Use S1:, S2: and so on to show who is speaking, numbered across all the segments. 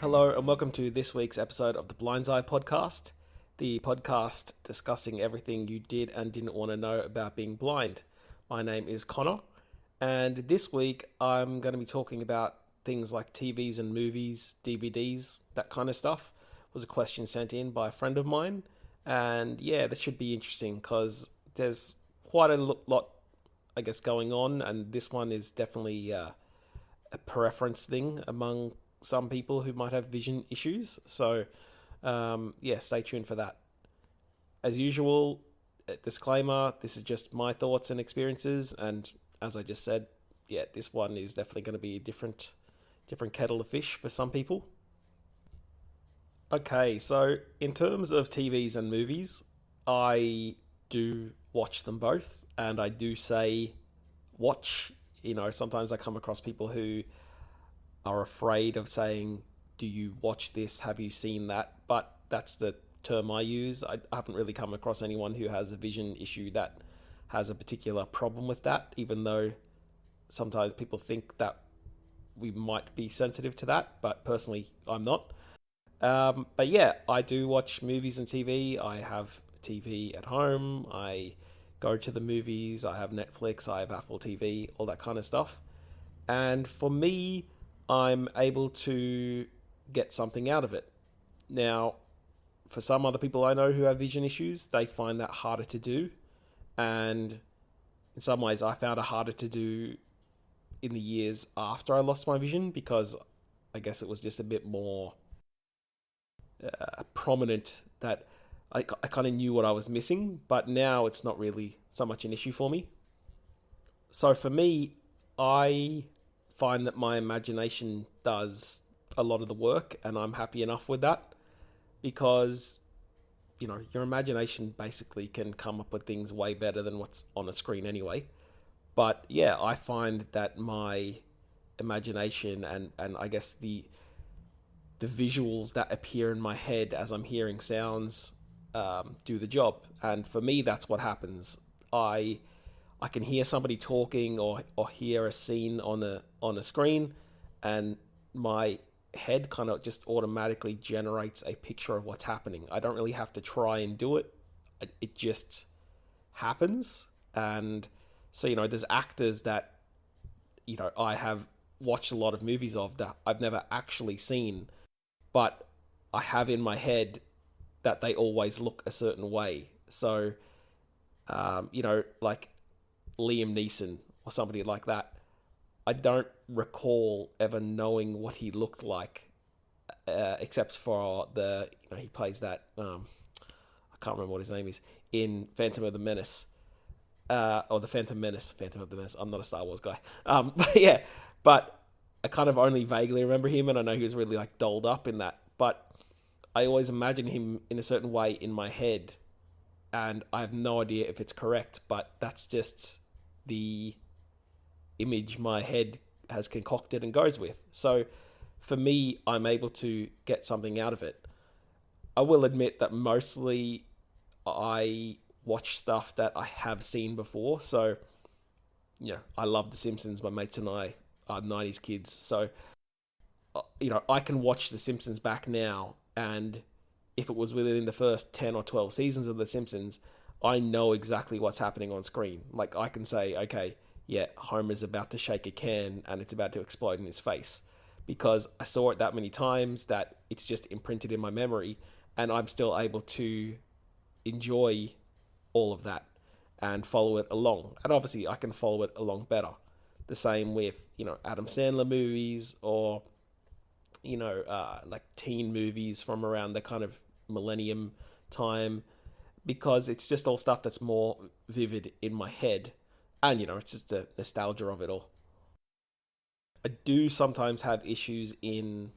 S1: Hello, and welcome to this week's episode of the Blindseyepodcast, the podcast discussing everything you did and didn't want to know about being blind. My name is Connor, and this week I'm going to be talking about things like TVs and movies, DVDs, that kind of stuff. It was a question sent in by a friend of mine, and yeah, this should be interesting because there's quite a lot, I guess, going on, and this one is definitely a preference thing among some people who might have vision issues. So, yeah, stay tuned for that. As usual, disclaimer: this is just my thoughts and experiences, and as I just said, yeah, this one is definitely going to be a different kettle of fish for some people. Okay, so in terms of TVs and movies, I do watch them both, and I do say watch. Sometimes I come across people who are afraid of saying, "Do you watch this? Have you seen that?" But that's the term I use. I haven't really come across anyone who has a vision issue that has a particular problem with that, even though sometimes people think that we might be sensitive to that, but personally, I'm not. But yeah, I do watch movies and TV. I have TV at home. I go to the movies. I have Netflix. I have Apple TV, all that kind of stuff. And for me, I'm able to get something out of it. Now, for some other people I know who have vision issues, they find that harder to do. And in some ways, I found it harder to do in the years after I lost my vision because I guess it was just a bit more prominent that I kind of knew what I was missing, but now it's not really so much an issue for me. So for me, I find that my imagination does a lot of the work, and I'm happy enough with that because your imagination basically can come up with things way better than what's on a screen anyway. But yeah, I find that my imagination and I guess the visuals that appear in my head as I'm hearing sounds do the job. And for me, that's what happens. I can hear somebody talking or hear a scene on a screen, and my head kind of just automatically generates a picture of what's happening. I don't really have to try and do it. It just happens. And so, there's actors that, I have watched a lot of movies of that I've never actually seen, but I have in my head that they always look a certain way. So, like Liam Neeson or somebody like that, I don't recall ever knowing what he looked like, except for he plays that. I can't remember what his name is in Phantom of the Menace, or the Phantom Menace. Phantom of the Menace. I'm not a Star Wars guy, but yeah, but I kind of only vaguely remember him, and I know he was really like dolled up in that. But I always imagine him in a certain way in my head, and I have no idea if it's correct, but that's just the image my head has concocted and goes with. So for me, I'm able to get something out of it. I will admit that mostly I watch stuff that I have seen before. So, I love The Simpsons. My mates and I are 90s kids. So, I can watch The Simpsons back now, and if it was within the first 10 or 12 seasons of The Simpsons, I know exactly what's happening on screen. Like, I can say, okay, yeah, Homer's about to shake a can and it's about to explode in his face. Because I saw it that many times that it's just imprinted in my memory, and I'm still able to enjoy all of that and follow it along. And obviously, I can follow it along better. The same with, Adam Sandler movies or, like teen movies from around the kind of millennium time, because it's just all stuff that's more vivid in my head. And, it's just the nostalgia of it all. I do sometimes have issues in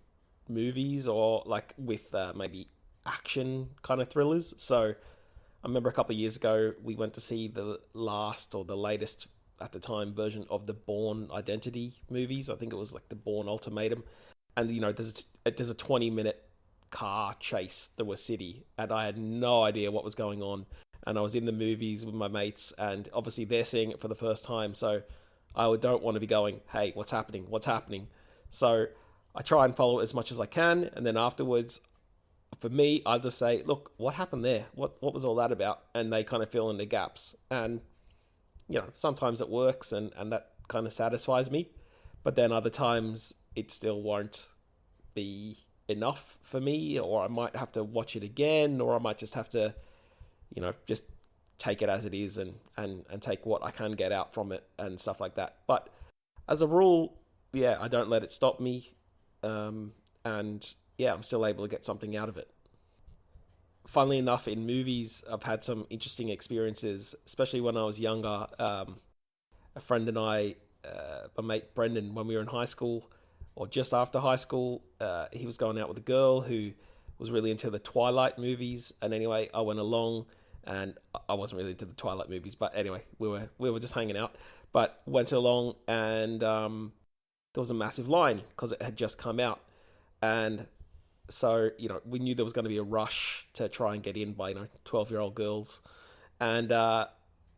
S1: movies or like with maybe action kind of thrillers. So I remember a couple of years ago, we went to see the last or the latest at the time version of the Bourne Identity movies. I think it was like the Bourne Ultimatum. And, there's a 20-minute car chase through a city, and I had no idea what was going on. And I was in the movies with my mates, and obviously they're seeing it for the first time. So I don't want to be going, "Hey, what's happening? What's happening?" So I try and follow it as much as I can, and then afterwards, for me, I just say, look, what happened there? What was all that about? And they kind of fill in the gaps. And, sometimes it works and that kind of satisfies me. But then other times it still won't be enough for me, or I might have to watch it again, or I might just have to, just take it as it is and take what I can get out from it and stuff like that. But as a rule, yeah, I don't let it stop me. And yeah, I'm still able to get something out of it. Funnily enough, in movies, I've had some interesting experiences, especially when I was younger. A friend and I, my mate Brendan, when we were in high school, or just after high school, he was going out with a girl who was really into the Twilight movies. And anyway, I went along, and I wasn't really into the Twilight movies, but anyway, we were just hanging out. But went along, and there was a massive line because it had just come out, and so we knew there was going to be a rush to try and get in by 12-year-old girls, and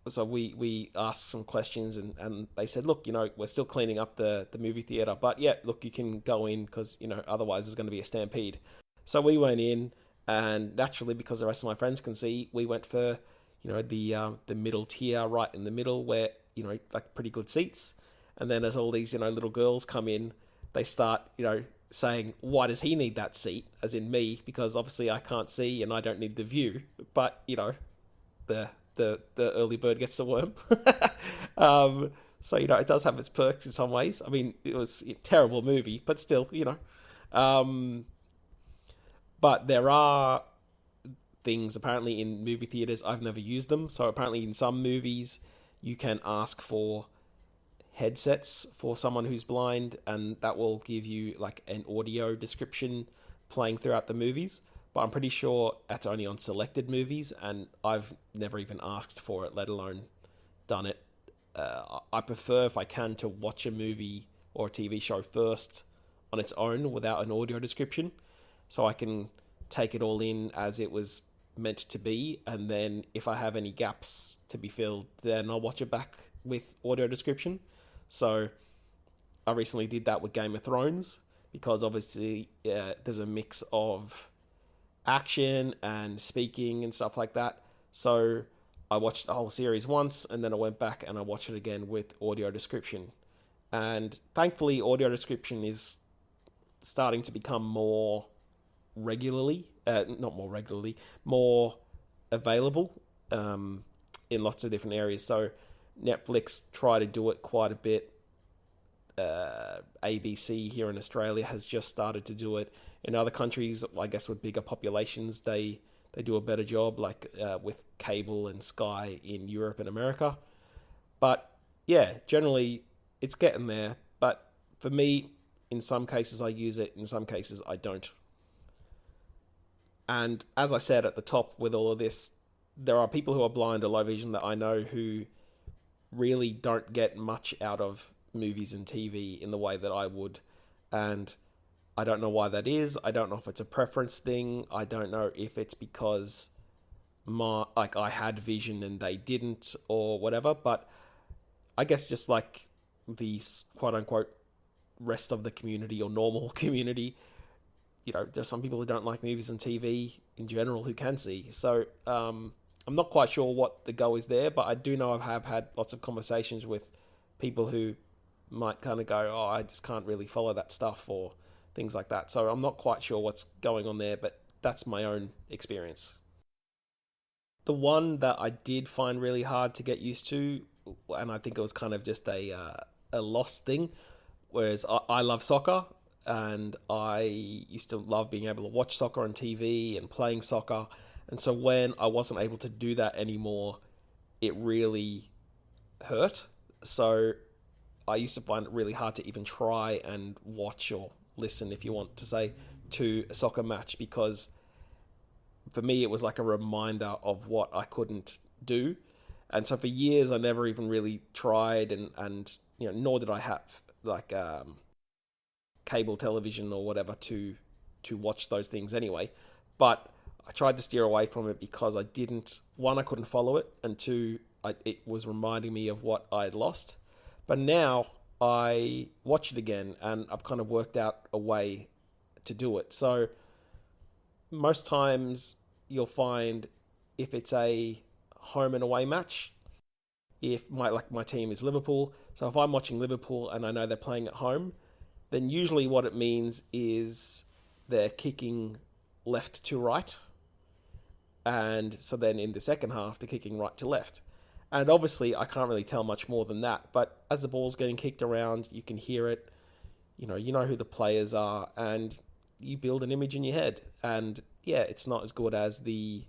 S1: so we asked some questions, and they said, look, we're still cleaning up the movie theater, but yeah, look, you can go in because otherwise there's going to be a stampede. So we went in, and naturally, because the rest of my friends can see, we went for the middle tier, right in the middle, where like pretty good seats. And then as all these little girls come in, they start saying, why does he need that seat, as in me, because obviously I can't see and I don't need the view, but the early bird gets the worm. So it does have its perks in some ways. I mean, it was a terrible movie, but still, but there are things apparently in movie theaters. I've never used them, so apparently in some movies you can ask for headsets for someone who's blind, and that will give you like an audio description playing throughout the movies. But I'm pretty sure that's only on selected movies, and I've never even asked for it, let alone done it. I prefer, if I can, to watch a movie or a TV show first on its own without an audio description, so I can take it all in as it was meant to be, and then if I have any gaps to be filled, then I'll watch it back with audio description. So I recently did that with Game of Thrones, because obviously there's a mix of action and speaking and stuff like that. So I watched the whole series once, and then I went back and I watched it again with audio description. And thankfully, audio description is starting to become more more available in lots of different areas. So Netflix try to do it quite a bit. ABC here in Australia has just started to do it. In other countries, I guess with bigger populations, they do a better job, like with cable and Sky in Europe and America. But yeah, generally it's getting there. But for me, in some cases I use it, in some cases I don't. And as I said at the top with all of this, there are people who are blind or low vision that I know who really don't get much out of movies and TV in the way that I would. And I don't know why that is. I don't know if it's a preference thing. I don't know if it's because I had vision and they didn't, or whatever. But I guess just like the quote unquote rest of the community or normal community, there's some people who don't like movies and TV in general who can see. So I'm not quite sure what the go is there, but I do know I have had lots of conversations with people who might kind of go, oh, I just can't really follow that stuff, or things like that. So I'm not quite sure what's going on there, but that's my own experience. The one that I did find really hard to get used to, and I think it was kind of just a lost thing, whereas I love soccer, and I used to love being able to watch soccer on TV and playing soccer. And so when I wasn't able to do that anymore, it really hurt. So I used to find it really hard to even try and watch, or listen, if you want to say, to a soccer match, because for me it was like a reminder of what I couldn't do. And so for years I never even really tried, and nor did I have like cable television or whatever to watch those things anyway. But I tried to steer away from it because I couldn't follow it, and two, it was reminding me of what I had lost. But now I watch it again, and I've kind of worked out a way to do it. So most times you'll find if it's a home and away match, if my team is Liverpool, so if I'm watching Liverpool and I know they're playing at home, then usually what it means is they're kicking left to right, and so then in the second half they're kicking right to left. And obviously I can't really tell much more than that, but as the ball's getting kicked around, you can hear it. You know who the players are, and you build an image in your head. And yeah, it's not as good as the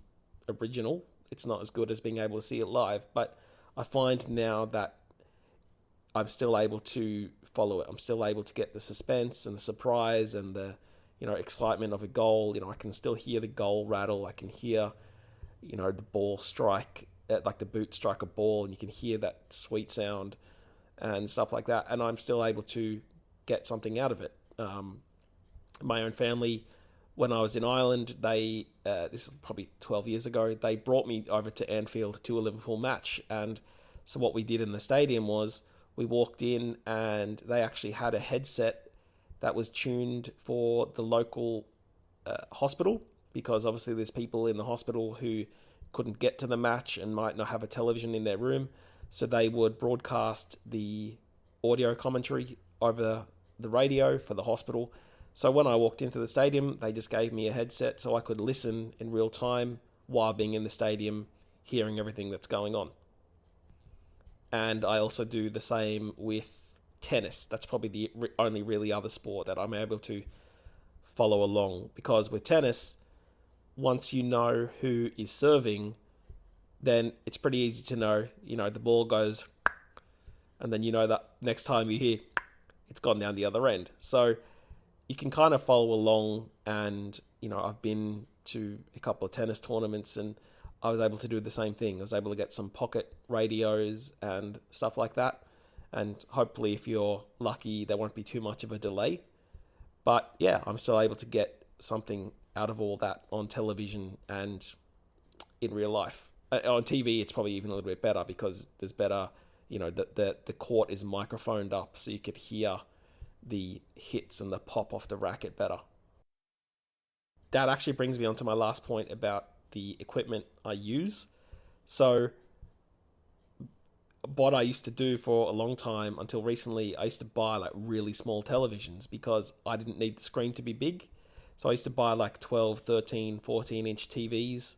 S1: original. It's not as good as being able to see it live, but I find now that I'm still able to follow it. I'm still able to get the suspense and the surprise and the excitement of a goal. I can still hear the goal rattle. I can hear the ball strike, like the boot strike a ball, and you can hear that sweet sound and stuff like that. And I'm still able to get something out of it. My own family, when I was in Ireland, this is probably 12 years ago, they brought me over to Anfield to a Liverpool match. And so what we did in the stadium was we walked in, and they actually had a headset that was tuned for the local hospital, because obviously there's people in the hospital who couldn't get to the match and might not have a television in their room. So they would broadcast the audio commentary over the radio for the hospital. So when I walked into the stadium, they just gave me a headset so I could listen in real time while being in the stadium, hearing everything that's going on. And I also do the same with tennis. That's probably the only really other sport that I'm able to follow along, because with tennis, once you know who is serving, then it's pretty easy to know, the ball goes, and then that next time you hear, it's gone down the other end. So you can kind of follow along, and, I've been to a couple of tennis tournaments, and I was able to do the same thing. I was able to get some pocket radios and stuff like that. And hopefully, if you're lucky, there won't be too much of a delay. But yeah, I'm still able to get something out of all that on television and in real life. On TV, it's probably even a little bit better, because there's better, the court is microphoned up, so you could hear the hits and the pop off the racket better. That actually brings me on to my last point about the equipment I use. So what I used to do for a long time until recently, I used to buy like really small televisions because I didn't need the screen to be big. So I used to buy like 12, 13, 14-inch TVs,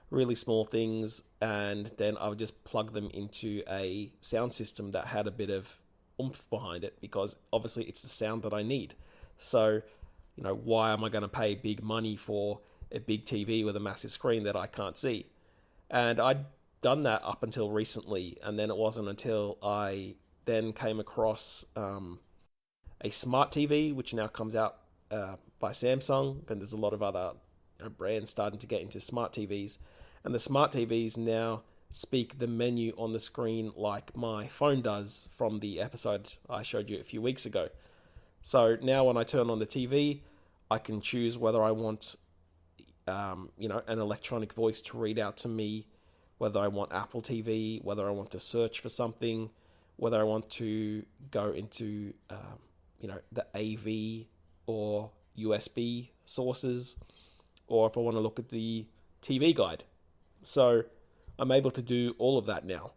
S1: really small things, and then I would just plug them into a sound system that had a bit of oomph behind it, because obviously it's the sound that I need. So, why am I going to pay big money for a big TV with a massive screen that I can't see? And I'd done that up until recently, and then it wasn't until I then came across a smart TV, which now comes out by Samsung, and there's a lot of other brands starting to get into smart TVs. And the smart TVs now speak the menu on the screen like my phone does from the episode I showed you a few weeks ago. So now when I turn on the TV, I can choose whether I want an electronic voice to read out to me, whether I want Apple TV, whether I want to search for something, whether I want to go into the AV or USB sources, or if I want to look at the TV guide. So I'm able to do all of that now.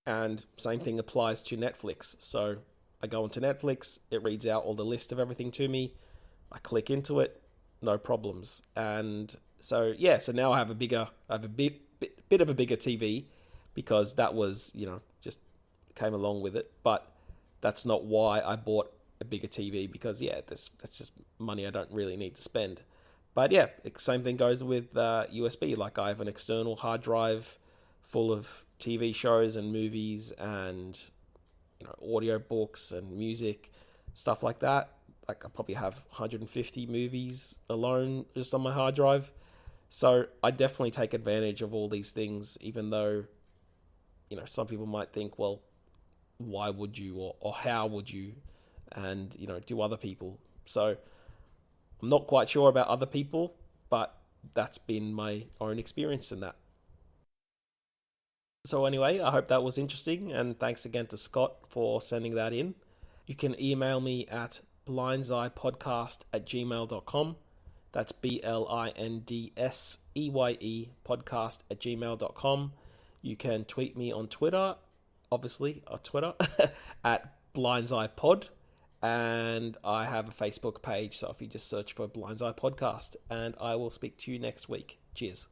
S1: And same thing applies to Netflix. So I go into Netflix, it reads out all the list of everything to me. I click into it, no problems. And so now I have a bit of a bigger TV, because that was, just came along with it. But that's not why I bought a bigger TV, because that's just money I don't really need to spend. But yeah, same thing goes with USB. Like, I have an external hard drive full of TV shows and movies and audio books and music, stuff like that. Like, I probably have 150 movies alone just on my hard drive. So I definitely take advantage of all these things, even though some people might think, well, why would you, or how would you, and do other people? So I'm not quite sure about other people, but that's been my own experience in that. So anyway, I hope that was interesting, and thanks again to Scott for sending that in. You can email me at blindseyepodcast@gmail.com. That's BLINDSEYE podcast@gmail.com. You can tweet me on Twitter, obviously, on Twitter, at blindseyepod. And I have a Facebook page, so if you just search for Blindseye Podcast, and I will speak to you next week. Cheers.